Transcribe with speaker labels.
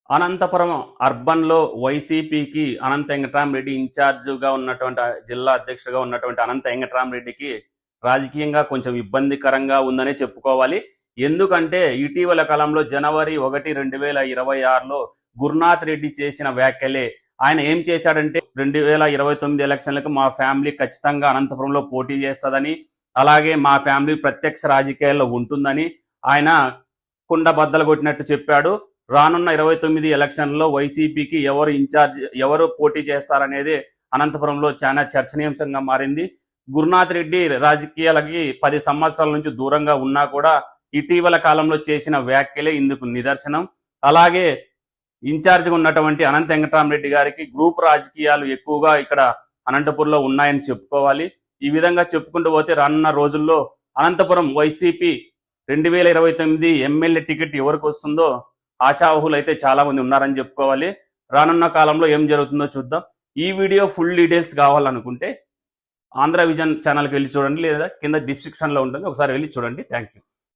Speaker 1: అనంతపురం అర్బన్‌లో వైసీపీకి అనంత వెంకట్రామరెడ్డి ఇన్ఛార్జ్‌గా ఉన్నటువంటి జిల్లా అధ్యక్షుడిగా ఉన్నటువంటి అనంత వెంకట్రామరెడ్డికి రాజకీయంగా కొంచెం ఇబ్బందికరంగా ఉందనే చెప్పుకోవాలి. ఎందుకంటే ఇటీవల కాలంలో జనవరి 1, 2026లో గురునాథ్ రెడ్డి చేసిన వ్యాఖ్యలే. ఆయన ఏం చేశాడంటే 2029 ఎలక్షన్లకు మా ఫ్యామిలీ ఖచ్చితంగా అనంతపురంలో పోటీ చేస్తదని, అలాగే మా ఫ్యామిలీ ప్రత్యక్ష రాజకీయాల్లో ఉంటుందని ఆయన కుండ బద్దలు కొట్టినట్టు చెప్పాడు. రానున్న 29 ఎలక్షన్లో వైసీపీకి ఎవరు పోటీ చేస్తారనేది అనంతపురంలో చాలా చర్చనీయాంశంగా మారింది. గురునాథ్ రెడ్డి రాజకీయాలకి 10 సంవత్సరాల నుంచి దూరంగా ఉన్నా కూడా ఇటీవల కాలంలో చేసిన వ్యాఖ్యలే ఇందుకు నిదర్శనం. అలాగే ఇన్ఛార్జిగా ఉన్నటువంటి అనంత వెంకటరామరెడ్డి గారికి గ్రూప్ రాజకీయాలు ఎక్కువగా ఇక్కడ అనంతపురంలో ఉన్నాయని చెప్పుకోవాలి. ఈ విధంగా చెప్పుకుంటూ పోతే రానున్న రోజుల్లో అనంతపురం వైసీపీ 2029 ఎమ్మెల్యే టికెట్ ఎవరికి వస్తుందో ఆశావహులు అయితే చాలా మంది ఉన్నారని చెప్పుకోవాలి. రానున్న కాలంలో ఏం జరుగుతుందో చూద్దాం. ఈ వీడియో ఫుల్ డీటెయిల్స్ కావాలనుకుంటే ఆంధ్ర విజన్ ఛానల్కి వెళ్ళి చూడండి, లేదా కింద డిస్క్రిప్షన్లో ఉంటుంది, ఒకసారి వెళ్ళి చూడండి. Thank you.